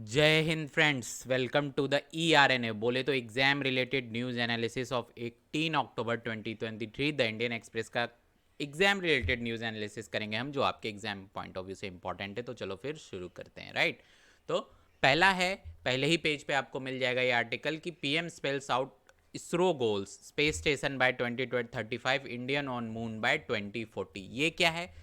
जय हिंद friends, welcome to the ERNA। बोले तो exam related news analysis of 18 October 2023। The Indian Express का एग्जाम रिलेटेड न्यूज़ एनालिसिस करेंगे हम, जो आपके एग्जाम पॉइंट ऑफ व्यू से इंपॉर्टेंट है। तो चलो फिर शुरू करते हैं। राइट, तो पहला है, पहले ही पेज पे आपको मिल जाएगा ये आर्टिकल कि PM spells out ISRO goals, space station by 2035, Indian on moon by 2040। ये क्या है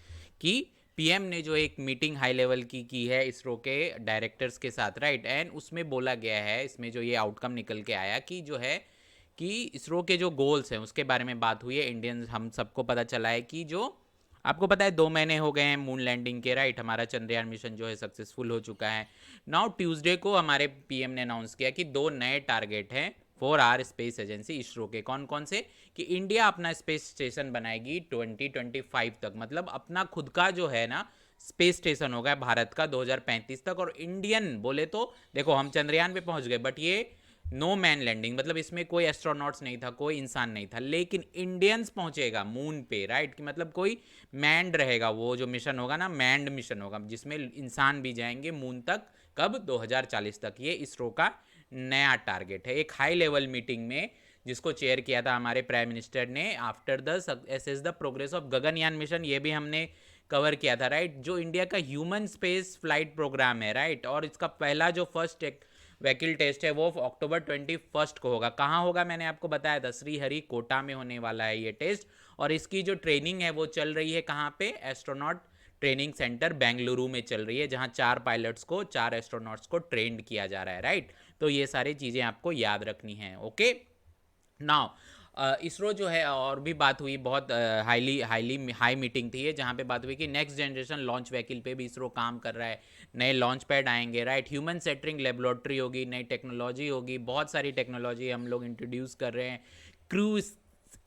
कि पीएम ने जो एक मीटिंग हाई लेवल की है इसरो के डायरेक्टर्स के साथ, राइट, एंड उसमें बोला गया है, इसमें जो ये आउटकम निकल के आया कि जो है कि इसरो के जो गोल्स हैं उसके बारे में बात हुई है। इंडियन, हम सबको पता चला है कि जो आपको पता है 2 महीने हो गए हैं मून लैंडिंग के, राइट। हमारा चंद्रयान मिशन जो है सक्सेसफुल हो चुका है। नाउ ट्यूसडे को हमारे पीएम ने अनाउंस किया कि 2 नए टारगेट हैं for our space agency ISRO के। कौन कौन से? कि इंडिया अपना स्पेस स्टेशन बनाएगी 2025 तक, मतलब अपना खुद का जो है ना स्पेस स्टेशन होगा भारत का 2035 तक। और इंडियन बोले तो देखो, हम चंद्रयान पे पहुंच गए, बट ये नो मैन लैंडिंग, मतलब इसमें कोई एस्ट्रोनॉट्स नहीं था, कोई इंसान नहीं था, लेकिन इंडियंस पहुंचेगा मून पे, राइट। कि मतलब कोई मैंड रहेगा, वो जो मिशन होगा ना मैंड मिशन होगा, जिसमें इंसान भी जाएंगे मून तक। कब? 2040 तक। ये इसरो का नया टारगेट है। एक हाई लेवल मीटिंग में जिसको चेयर किया था हमारे प्राइम मिनिस्टर ने, after the assess the progress of Gaganyaan mission, ये भी हमने कवर किया था, राइट। जो इंडिया का ह्यूमन स्पेस फ्लाइट प्रोग्राम है, राइट, और इसका पहला जो फर्स्ट वहीकल टेस्ट है वो अक्टूबर 21 को होगा। कहाँ होगा? मैंने आपको बताया था, श्रीहरि कोटा में होने वाला है ये टेस्ट। और इसकी जो ट्रेनिंग है वो चल रही है कहाँ पे? एस्ट्रोनॉट ट्रेनिंग सेंटर बेंगलुरु में चल रही है, जहाँ 4 पायलट्स को, 4 एस्ट्रोनॉट्स को ट्रेंड किया जा रहा है, राइट। तो ये सारी चीज़ें आपको याद रखनी है। ओके, नाउ इसरो जो है, और भी बात हुई, बहुत हाईली हाईली हाई मीटिंग थी ये, जहाँ पे बात हुई कि नेक्स्ट जनरेशन लॉन्च व्हीकल पे भी इसरो काम कर रहा है। नए लॉन्च पैड आएंगे, राइट, ह्यूमन सेंटरिंग लेबोरेटरी होगी, नई टेक्नोलॉजी होगी, बहुत सारी टेक्नोलॉजी हम लोग इंट्रोड्यूस कर रहे हैं। क्रू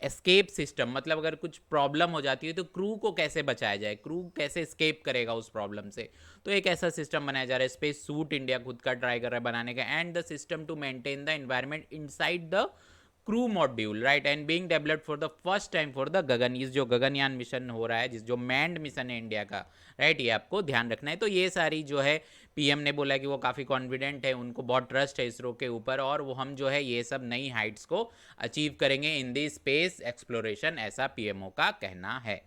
एस्केप सिस्टम, मतलब अगर कुछ प्रॉब्लम हो जाती है तो क्रू को कैसे बचाया जाए, क्रू कैसे एस्केप करेगा उस प्रॉब्लम से, तो एक ऐसा सिस्टम बनाया जा रहा है। स्पेस सूट इंडिया खुद का ट्राई कर रहा है बनाने का, and the system to maintain the environment inside the crew module, right, and being developed for the first time for the Gagan. इस जो गगनयान मिशन हो रहा है, जिस जो मैंड मिशन है इंडिया का, राइट, ये आपको ध्यान रखना है। तो ये सारी जो है पीएम ने बोला कि वो काफ़ी कॉन्फिडेंट है, उनको बहुत ट्रस्ट है इसरो के ऊपर, और वो हम जो है ये सब नई हाइट्स को अचीव करेंगे इन दी स्पेस एक्सप्लोरेशन, ऐसा पीएमओ का कहना है।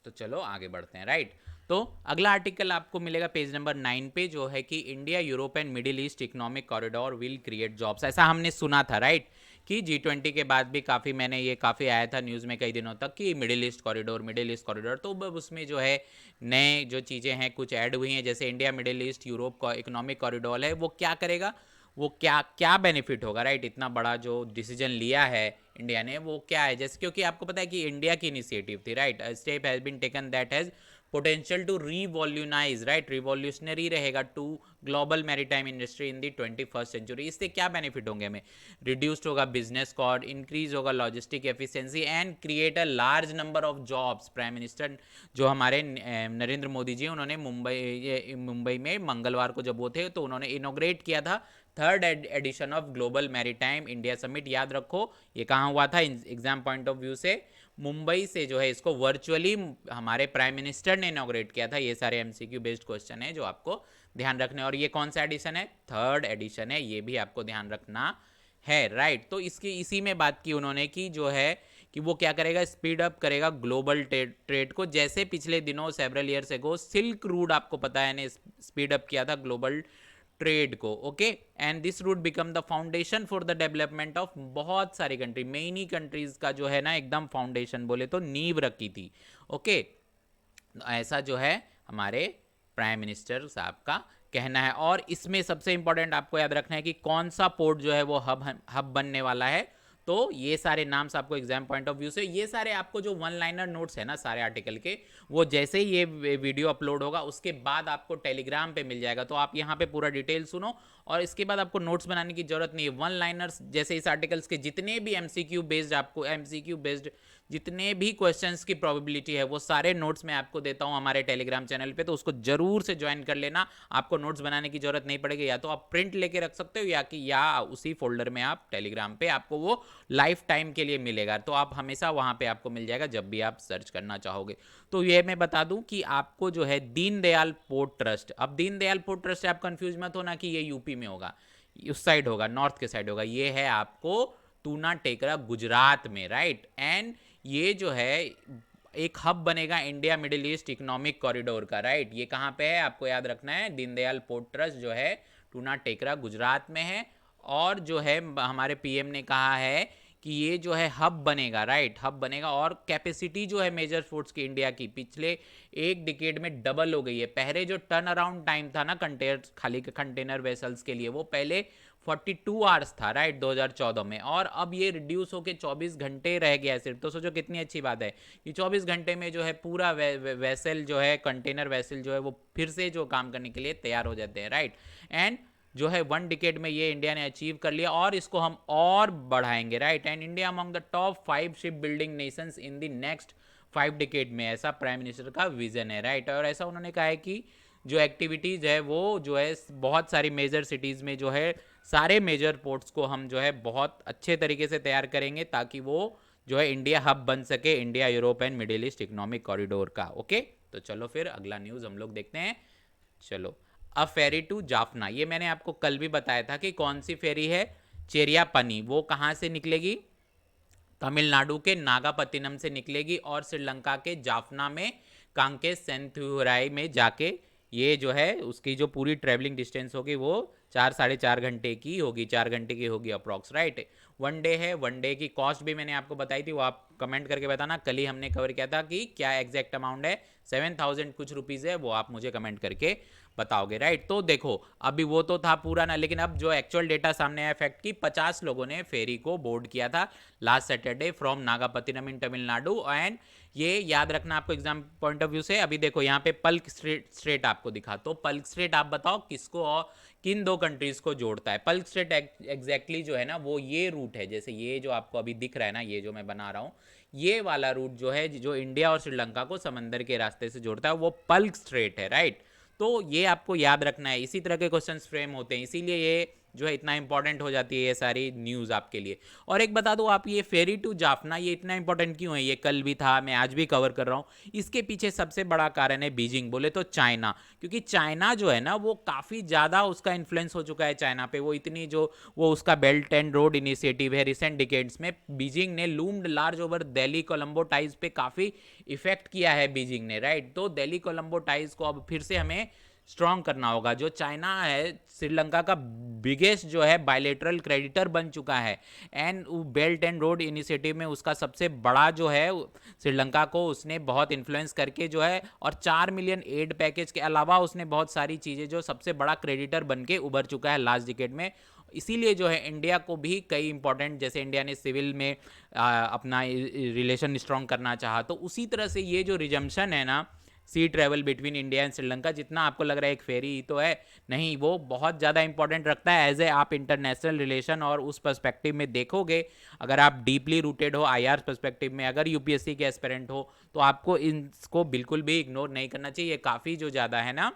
तो चलो आगे बढ़ते हैं, राइट। तो अगला आर्टिकल आपको मिलेगा पेज नंबर 9 पे, जो है कि India Europe and middle east economic corridor will create jobs. ऐसा हमने सुना था, राइट, कि G20 के बाद भी काफ़ी, मैंने ये काफ़ी आया था न्यूज़ में कई दिनों तक कि middle east corridor, middle east corridor. तो अब उसमें जो है नए जो चीज़ें हैं कुछ ऐड हुई हैं, जैसे इंडिया मिडिल ईस्ट यूरोप का इकोनॉमिक कॉरिडोर है, वो क्या करेगा, वो क्या क्या बेनिफिट होगा, राइट। इतना बड़ा जो डिसीजन लिया है इंडिया ने, वो क्या है? जैसे क्योंकि आपको पता है कि इंडिया की इनिशिएटिव थी, right, step has been taken that has potential to revolutionise, right, revolutionary रहेगा to global maritime industry in the 21st century. इससे क्या बेनिफिट होंगे हमें? रिड्यूस्ड होगा बिजनेस कॉस्ट, इंक्रीज होगा logistic efficiency, and create a large number of jobs. Prime minister जो हमारे नरेंद्र मोदी जी, उन्होंने मुंबई में मंगलवार को जब वो थे, तो उन्होंने इनोग्रेट किया था third edition of global maritime India summit. याद रखो ये कहाँ हुआ था एग्जाम पॉइंट ऑफ व्यू से? मुंबई से जो है इसको वर्चुअली हमारे प्राइम मिनिस्टर ने इनोग्रेट किया था। ये सारे एमसीक्यू बेस्ड क्वेश्चन है जो आपको ध्यान रखने। और ये कौन सा एडिशन है? थर्ड एडिशन है, ये भी आपको ध्यान रखना है, राइट। तो इसकी इसी में बात की उन्होंने कि जो है कि वो क्या करेगा, स्पीड अप करेगा ग्लोबल ट्रेड को। जैसे पिछले दिनों several years ago silk route, आपको पता है, ने स्पीड अप किया था ग्लोबल ट्रेड को। Okay, and this route become the foundation for the development of बहुत सारी कंट्री, मेनी कंट्रीज का जो है ना एकदम फाउंडेशन बोले तो नींव रखी थी। ओके, ऐसा जो है हमारे प्राइम मिनिस्टर साहब का कहना है। और इसमें सबसे इंपॉर्टेंट आपको याद रखना है कि कौन सा पोर्ट जो है वो हब बनने वाला है। तो ये सारे नाम्स आपको एग्जाम पॉइंट ऑफ व्यू से, ये सारे आपको जो वन लाइनर नोट्स है ना सारे आर्टिकल के, वो जैसे ही ये वीडियो अपलोड होगा उसके बाद आपको टेलीग्राम पे मिल जाएगा। तो आप यहाँ पे पूरा डिटेल सुनो, और इसके बाद आपको नोट्स बनाने की जरूरत नहीं है। वन लाइनर्स जैसे इस आर्टिकल्स के जितने भी एमसीक्यू बेस्ड, आपको एमसीक्यू बेस्ड जितने भी क्वेश्चंस की प्रोबेबिलिटी है, वो सारे नोट्स मैं आपको देता हूं हमारे टेलीग्राम चैनल पे। तो उसको जरूर से ज्वाइन कर लेना, आपको नोट्स बनाने की जरूरत नहीं पड़ेगी। या तो आप प्रिंट लेके रख सकते हो, या कि या उसी फोल्डर में आप टेलीग्राम पे आपको वो लाइफ टाइम के लिए मिलेगा, तो आप हमेशा वहाँ पे आपको मिल जाएगा जब भी आप सर्च करना चाहोगे। तो ये मैं बता दूं कि आपको जो है दीनदयाल पोर्ट ट्रस्ट, अब दीनदयाल पोर्ट ट्रस्ट से आप कंफ्यूज मत होना कि ये यूपी में होगा, उस साइड होगा, नॉर्थ के साइड होगा। ये है आपको तूना टेकरा गुजरात में, राइट। एंड ये जो है एक हब बनेगा India middle east economic corridor का, राइट। ये कहाँ पे है आपको याद रखना है, दीनदयाल पोर्ट ट्रस्ट जो है टूना टेकरा गुजरात में है। और जो है हमारे पीएम ने कहा है कि ये जो है हब बनेगा, राइट, हब बनेगा। और कैपेसिटी जो है मेजर पोर्ट्स की इंडिया की पिछले एक डिकेड में डबल हो गई है। पहले जो टर्न अराउंड टाइम था ना कंटेनर वेसल्स के लिए, वो पहले 42 आवर्स था, राइट, 2014 में, और अब ये रिड्यूस होकर 24 घंटे रह गया है सिर्फ। तो सोचो कितनी अच्छी बात है कि 24 घंटे में जो है पूरा वेसल जो है, कंटेनर वेसल जो है, वो फिर से जो काम करने के लिए तैयार हो जाते हैं, राइट। एंड जो है 1 डिकेड में ये इंडिया ने अचीव कर लिया, और इसको हम और बढ़ाएंगे, right. And India among the top 5 ship building Nations in the next 5 decade में, ऐसा प्राइम मिनिस्टर का विजन है, राइट। और ऐसा उन्होंने कहा है कि जो एक्टिविटीज़ है वो जो है बहुत सारी मेजर सिटीज़ में जो है सारे मेजर पोर्ट्स को हम जो है बहुत अच्छे तरीके से तैयार करेंगे, ताकि वो जो है इंडिया हब बन सके, India Europe and middle east economic corridor का। ओके, तो चलो फिर अगला न्यूज़ हम लोग देखते हैं। चलो, अ फेरी टू जाफना, ये मैंने आपको कल भी बताया था कि कौन सी फेरी है, चेरियापनी। वो कहाँ से निकलेगी, तमिलनाडु के नागापत्तिनम से निकलेगी, और श्रीलंका के जाफना में कांके सेंथुराई में जाके ये जो है उसकी जो पूरी ट्रेवलिंग डिस्टेंस होगी वो 4 साढ़े 4 घंटे की होगी, 4 घंटे की होगी अप्रॉक्स, राइट। 1 डे है, 1 डे की कॉस्ट भी मैंने आपको बताई थी, वो आप कमेंट करके बताना। कल ही हमने कवर किया था कि क्या एग्जैक्ट अमाउंट है, 7,000 कुछ रुपीज़ है, वो आप मुझे कमेंट करके बताओगे, राइट। तो देखो अभी वो तो था पूरा ना, लेकिन अब जो एक्चुअल डेटा सामने आया फैक्ट की 50 लोगों ने फेरी को बोर्ड किया था last Saturday from Nagapattinam in Tamil Nadu. And ये याद रखना आपको एग्जाम पॉइंट ऑफ व्यू से। अभी देखो यहाँ पे पल्क स्ट्रेट आपको दिखा, तो पल्क स्ट्रेट आप बताओ किसको और किन 2 कंट्रीज को जोड़ता है। पल्क स्ट्रेट एग्जैक्टली जो है ना वो ये रूट है, जैसे ये जो आपको अभी दिख रहा है ना, ये जो मैं बना रहा हूँ, ये वाला रूट जो है जो इंडिया और श्रीलंका को समंदर के रास्ते से जोड़ता है, वो पल्क स्ट्रेट है, राइट। तो ये आपको याद रखना है, इसी तरह के क्वेश्चंस फ्रेम होते हैं, इसीलिए ये जो है इतना इंपॉर्टेंट हो जाती है ये सारी न्यूज़ आपके लिए। और एक बता दो आप, ये फेरी टू जाफना ये इतना इंपॉर्टेंट क्यों है, ये कल भी था, मैं आज भी कवर कर रहा हूँ। इसके पीछे सबसे बड़ा कारण है बीजिंग, बोले तो चाइना। क्योंकि चाइना जो है ना वो काफ़ी ज़्यादा उसका इन्फ्लुएंस हो चुका है चाइना पे, वो इतनी जो वो उसका बेल्ट एंड रोड इनिशिएटिव है, रिसेंट डिकेड्स में बीजिंग ने loomed large over Delhi Colombo ties पे काफ़ी इफेक्ट किया है बीजिंग ने, राइट। तो दिल्ली कोलंबो टाइज को अब फिर से हमें स्ट्रॉन्ग करना होगा। जो चाइना है श्रीलंका का बिगेस्ट जो है बायलेटरल क्रेडिटर बन चुका है, and belt and road initiative में उसका सबसे बड़ा जो है श्रीलंका को उसने बहुत इन्फ्लुएंस करके जो है, और 4 मिलियन एड पैकेज के अलावा उसने बहुत सारी चीज़ें जो सबसे बड़ा क्रेडिटर बन के उभर चुका है लास्ट डिकेड में। इसीलिए जो है इंडिया को भी कई इंपॉर्टेंट, जैसे इंडिया ने सिविल में अपना रिलेशन स्ट्रॉन्ग करना चाहा, तो उसी तरह से ये जो रिजम्पशन है ना sea travel between India and Sri Lanka, जितना आपको लग रहा है एक फेरी ही तो है, नहीं, वो बहुत ज़्यादा इंपॉर्टेंट रखता है एज ए आप इंटरनेशनल रिलेशन। और उस पर्सपेक्टिव में देखोगे, अगर आप डीपली रूटेड हो आईआर पर्सपेक्टिव में, अगर यूपीएससी के एस्पिरेंट हो, तो आपको इसको बिल्कुल भी इग्नोर नहीं करना चाहिए। काफ़ी जो ज़्यादा है ना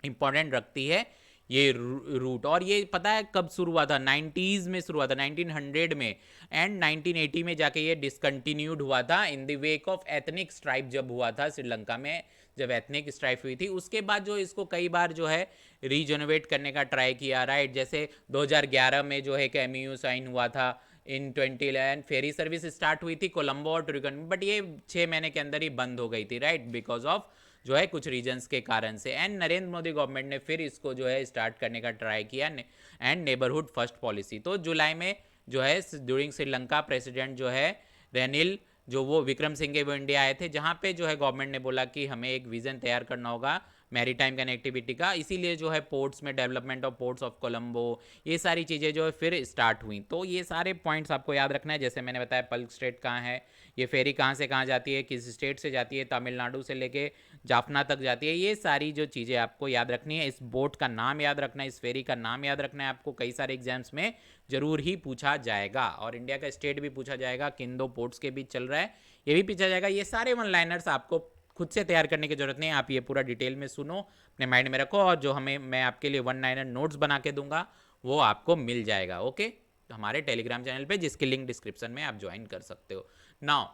इंपॉर्टेंट रखती है ये रूट। और ये पता है कब शुरू हुआ था, 90s में शुरू हुआ था, 1900 में, एंड 1980 में जाके ये डिसकंटिन्यूड हुआ था in the wake of ethnic stripe, जब हुआ था श्रीलंका में, जब एथनिक स्ट्राइप हुई थी। उसके बाद जो इसको कई बार जो है रीजनोवेट करने का ट्राई किया, राइट। जैसे 2011 में जो है एक एमयू साइन हुआ था, इन 2011 फेरी सर्विस स्टार्ट हुई थी कोलंबो और टुरिकन में, बट ये 6 महीने के अंदर ही बंद हो गई थी, राइट, बिकॉज ऑफ जो है कुछ रीजन्स के कारण से। एंड नरेंद्र मोदी गवर्नमेंट ने फिर इसको जो है स्टार्ट करने का ट्राई किया, एंड नेबरहुड फर्स्ट पॉलिसी। तो जुलाई में जो है ड्यूरिंग श्रीलंका प्रेसिडेंट जो है रेनिल, जो वो विक्रम सिंघे वो इंडिया आए थे, जहाँ पे जो है गवर्नमेंट ने बोला कि हमें एक विजन तैयार करना होगा मैरीटाइम कनेक्टिविटी का, इसीलिए जो है पोर्ट्स में development of ports of Colombo, ये सारी चीज़ें जो है फिर स्टार्ट हुई। तो ये सारे पॉइंट्स आपको याद रखना है। जैसे मैंने बताया पल्क स्टेट कहाँ है, ये फेरी कहाँ से कहाँ जाती है, किस स्टेट से जाती है, तमिलनाडु से लेके जाफना तक जाती है, ये सारी जो चीज़ें आपको याद रखनी है। इस बोट का नाम याद रखना है, इस फेरी का नाम याद रखना है, आपको कई सारे एग्जाम्स में जरूर ही पूछा जाएगा। और इंडिया का स्टेट भी पूछा जाएगा, किन 2 पोर्ट्स के बीच चल रहा है, ये भी पूछा जाएगा। ये सारे वन लाइनर्स आपको खुद से तैयार करने की जरूरत नहीं है, आप ये पूरा डिटेल में सुनो, अपने माइंड में रखो, और जो मैं आपके लिए वन लाइनर नोट्स बना के दूंगा वो आपको मिल जाएगा। ओके, हमारे टेलीग्राम चैनल पे, जिसकी लिंक डिस्क्रिप्शन में आप ज्वाइन कर सकते हो। नाउ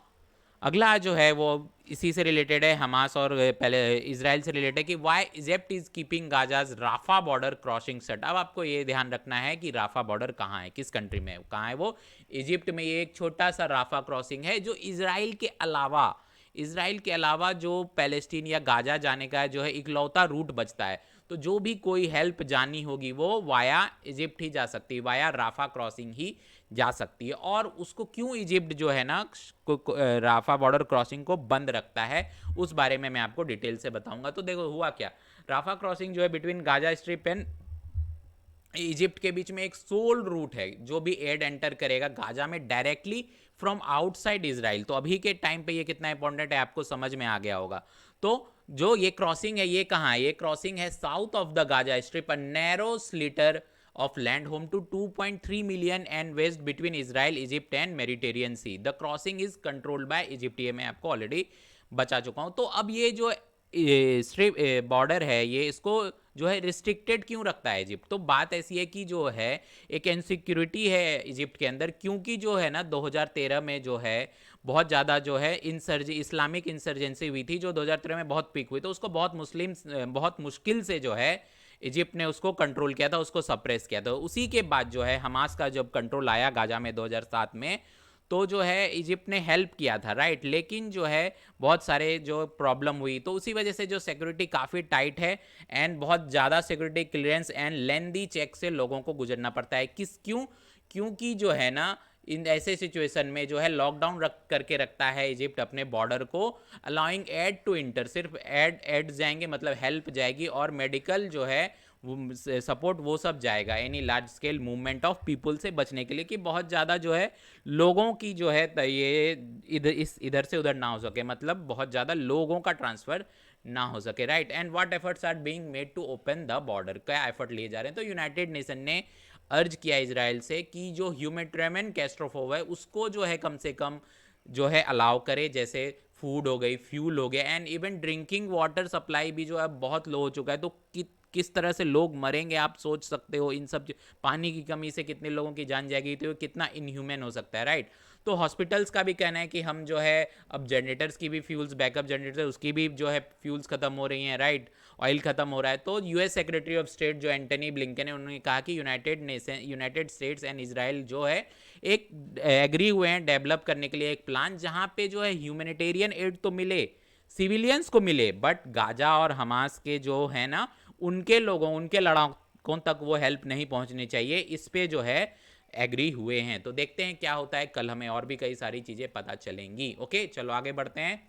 अगला जो है वो इसी से रिलेटेड है, हमास और पहले इसराइल से रिलेटेड है कि why Egypt is keeping Gaza's Rafah border crossing set. अब आपको ये ध्यान रखना है कि राफा बॉर्डर कहाँ है, किस कंट्री में है, कहाँ है वो। इजिप्ट में ये एक छोटा सा राफा क्रॉसिंग है जो इसराइल के अलावा जो पैलेस्टीन या गाजा जाने का जो है इकलौता रूट बचता है। तो जो भी कोई हेल्प जानी होगी वो वाया इजिप्ट ही जा सकती है, वाया राफा क्रॉसिंग ही जा सकती है। और उसको क्यों इजिप्ट जो है ना राफा बॉर्डर क्रॉसिंग को बंद रखता है, उस बारे में मैं आपको डिटेल से बताऊंगा। तो देखो हुआ क्या, राफा क्रॉसिंग जो है between Gaza strip and Egypt के बीच में एक सोल रूट है। जो भी एड एंटर करेगा गाजा में डायरेक्टली फ्रॉम आउटसाइड इसराइल, तो अभी के टाइम पे ये कितना इंपॉर्टेंट है आपको समझ में आ गया होगा। तो जो ये क्रॉसिंग है ये कहाँ है, ये क्रॉसिंग है south of the Gaza strip, a narrow sliver of land home to 2.3 million and west between Israel, Egypt and Mediterranean Sea. The crossing is controlled by Egypt। ये मैं आपको ऑलरेडी बचा चुका हूँ। तो अब ये जो स्ट्रिप बॉर्डर है ये इसको जो है रिस्ट्रिक्टेड क्यों रखता है इजिप्ट। तो बात ऐसी है कि जो है एक इनसिक्योरिटी है इजिप्ट के अंदर, क्योंकि जो है ना 2013 में जो है बहुत ज़्यादा जो है इस्लामिक इंसर्जेंसी हुई थी, जो 2013 में बहुत पीक हुई। तो उसको बहुत मुश्किल से जो है इजिप्ट ने उसको कंट्रोल किया था, उसको सप्रेस किया था। उसी के बाद जो है हमास का जब कंट्रोल आया गाजा में 2007 में, तो जो है इजिप्ट ने हेल्प किया था, राइट। लेकिन जो है बहुत सारे जो प्रॉब्लम हुई, तो उसी वजह से जो सिक्योरिटी काफ़ी टाइट है एंड बहुत ज़्यादा security clearance and lengthy check से लोगों को गुजरना पड़ता है। क्योंकि जो है ना इन ऐसे सिचुएशन में जो है लॉकडाउन करके रखता है इजिप्ट अपने बॉर्डर को, अलाउइंग एड टू इंटर, सिर्फ एड जाएंगे मतलब हेल्प जाएगी, और मेडिकल जो है सपोर्ट वो सब जाएगा, any large scale movement of people से बचने के लिए, कि बहुत ज़्यादा जो है लोगों की जो है ये इधर से उधर ना हो सके, मतलब बहुत ज़्यादा लोगों का ट्रांसफ़र ना हो सके, right. And what efforts are being made to open the border, क्या एफर्ट लिए जा रहे हैं। तो यूनाइटेड नेशन ने अर्ज किया इजराइल से कि जो ह्यूमैनिटेरियन कैटास्ट्रोफे है उसको जो है कम से कम जो है अलाउ करे, जैसे फूड हो गई, फ्यूल हो गया, and even drinking water supply भी जो है बहुत लो हो चुका है। तो किस तरह से लोग मरेंगे आप सोच सकते हो, इन सब पानी की कमी से कितने लोगों की जान जाएगी, तो कितना इनह्यूमन हो सकता है, राइट। तो हॉस्पिटल्स का भी कहना है कि हम जो है अब जनरेटर्स की भी फ्यूल्स, बैकअप जनरेटर उसकी भी जो है फ्यूल्स खत्म हो रही हैं, राइट, ऑयल खत्म हो रहा है। तो यूएस सेक्रेटरी ऑफ स्टेट जो एंटनी ब्लिंकन है, उन्होंने कहा कि यूनाइटेड स्टेट्स एंड इसराइल जो है एक एग्री हुए हैं डेवलप करने के लिए एक प्लान, जहां पे जो है ह्यूमैनिटेरियन एड तो मिले, सिविलियंस को मिले, बट गाजा और हमास के जो है ना उनके लोगों, उनके लड़ाकों तक वो हेल्प नहीं पहुंचनी चाहिए, इस पे जो है एग्री हुए हैं। तो देखते हैं क्या होता है, कल हमें और भी कई सारी चीजें पता चलेंगी। ओके चलो आगे बढ़ते हैं।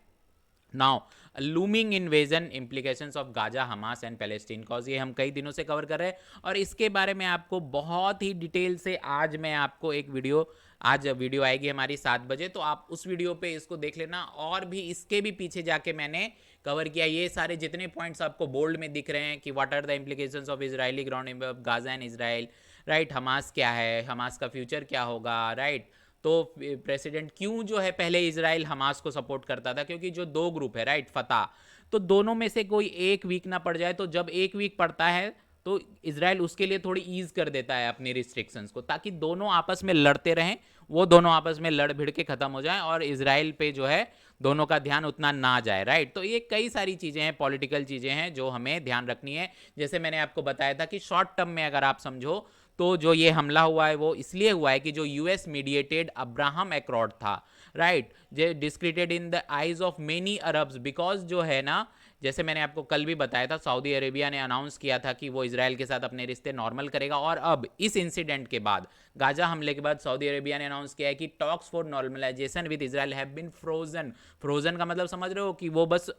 Now looming invasion implications of Gaza, Hamas and Palestine cause, ये हम कई दिनों से कवर कर रहे हैं और इसके बारे में आपको बहुत ही डिटेल से आज मैं आपको एक आज वीडियो आएगी हमारी 7 बजे, तो आप उस वीडियो पे इसको देख लेना। और भी इसके भी पीछे जाके मैंने कवर किया ये सारे जितने पॉइंट्स आपको बोल्ड में दिख रहे हैं कि what are the implications of Israeli ground Gaza and Israel, right. Hamas क्या है, हमास का फ्यूचर क्या होगा, राइट। तो प्रेसिडेंट क्यों जो है पहले इजराइल हमास को सपोर्ट करता था, क्योंकि जो दो ग्रुप है, राइट, फतह, तो दोनों में से कोई एक वीक ना पड़ जाए, तो जब एक वीक पड़ता है तो इजराइल उसके लिए थोड़ी ईज कर देता है अपनी रिस्ट्रिक्शंस को, ताकि दोनों आपस में लड़ते रहें, वो दोनों आपस में लड़ भिड़ के खत्म हो जाए और इजराइल पे जो है दोनों का ध्यान उतना ना जाए, राइट। तो ये कई सारी चीजें हैं, पॉलिटिकल चीजें हैं जो हमें ध्यान रखनी है। जैसे मैंने आपको बताया था कि शॉर्ट टर्म में अगर आप समझो तो जो ये हमला हुआ है वो इसलिए हुआ है कि जो यूएस मीडिएटेड अब्राहम एक्कॉर्ड था, right, J discredited in the eyes of many Arabs, because जो है ना जैसे मैंने आपको कल भी बताया था सऊदी अरेबिया ने अनाउंस किया था कि वो इजराइल के साथ अपने रिश्ते नॉर्मल करेगा, और अब इस इंसिडेंट के बाद, गाजा हमले के बाद सऊदी अरेबिया ने अनाउंस किया है कि talks for normalisation with Israel have been frozen. Frozen का मतलब समझ रहे हो कि वो बस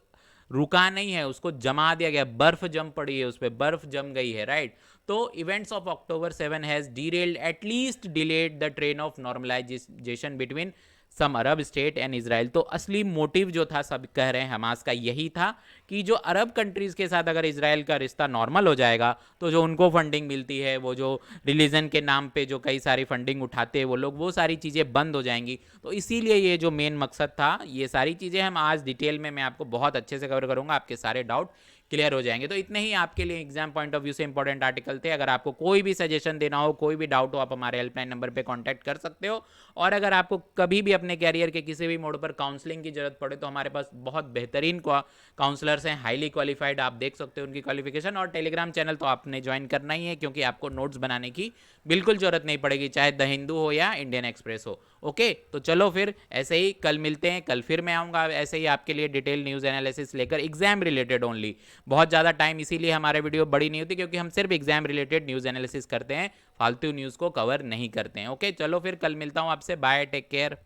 रुका नहीं है, उसको जमा दिया गया, बर्फ जम पड़ी है, उस पर बर्फ जम गई है, राइट। तो events of October 7 has derailed at least delayed the train of normalisation between some Arab state and Israel. तो असली मोटिव जो था, सब कह रहे हैं हमास का यही था कि जो अरब कंट्रीज के साथ अगर इजराइल का रिश्ता नॉर्मल हो जाएगा तो जो उनको फंडिंग मिलती है, वो जो रिलीजन के नाम पे जो कई सारी फंडिंग उठाते हैं वो लोग, वो सारी चीज़ें बंद हो जाएंगी। तो इसीलिए ये जो मेन मकसद था, ये सारी चीज़ें हम आज डिटेल में मैं आपको बहुत अच्छे से कवर करूंगा, आपके सारे डाउट क्लियर हो जाएंगे। तो इतने ही आपके लिए एग्जाम पॉइंट ऑफ व्यू से इंपॉर्टेंट आर्टिकल थे। अगर आपको कोई भी सजेशन देना हो, कोई भी डाउट हो, आप हमारे हेल्पलाइन नंबर पे कांटेक्ट कर सकते हो। और अगर आपको कभी भी अपने कैरियर के किसी भी मोड पर काउंसलिंग की जरूरत पड़े तो हमारे पास बहुत बेहतरीन काउंसलर्स हैं, हाईली क्वालिफाइड, आप देख सकते हो उनकी क्वालिफिकेशन। और टेलीग्राम चैनल तो आपने ज्वाइन करना ही है, क्योंकि आपको नोट्स बनाने की बिल्कुल जरूरत नहीं पड़ेगी, चाहे द हिंदू हो या इंडियन एक्सप्रेस हो। ओके, तो चलो फिर ऐसे ही कल मिलते हैं। कल फिर मैं आऊँगा ऐसे ही आपके लिए डिटेल न्यूज़ एनालिसिस लेकर, एग्जाम रिलेटेड ओनली। बहुत ज़्यादा टाइम इसीलिए हमारे वीडियो बड़ी नहीं होती, क्योंकि हम सिर्फ एग्जाम रिलेटेड न्यूज़ एनालिसिस करते हैं, फालतू न्यूज़ को कवर नहीं करते हैं। ओके, चलो फिर कल मिलता हूँ आपसे। Bye, take care.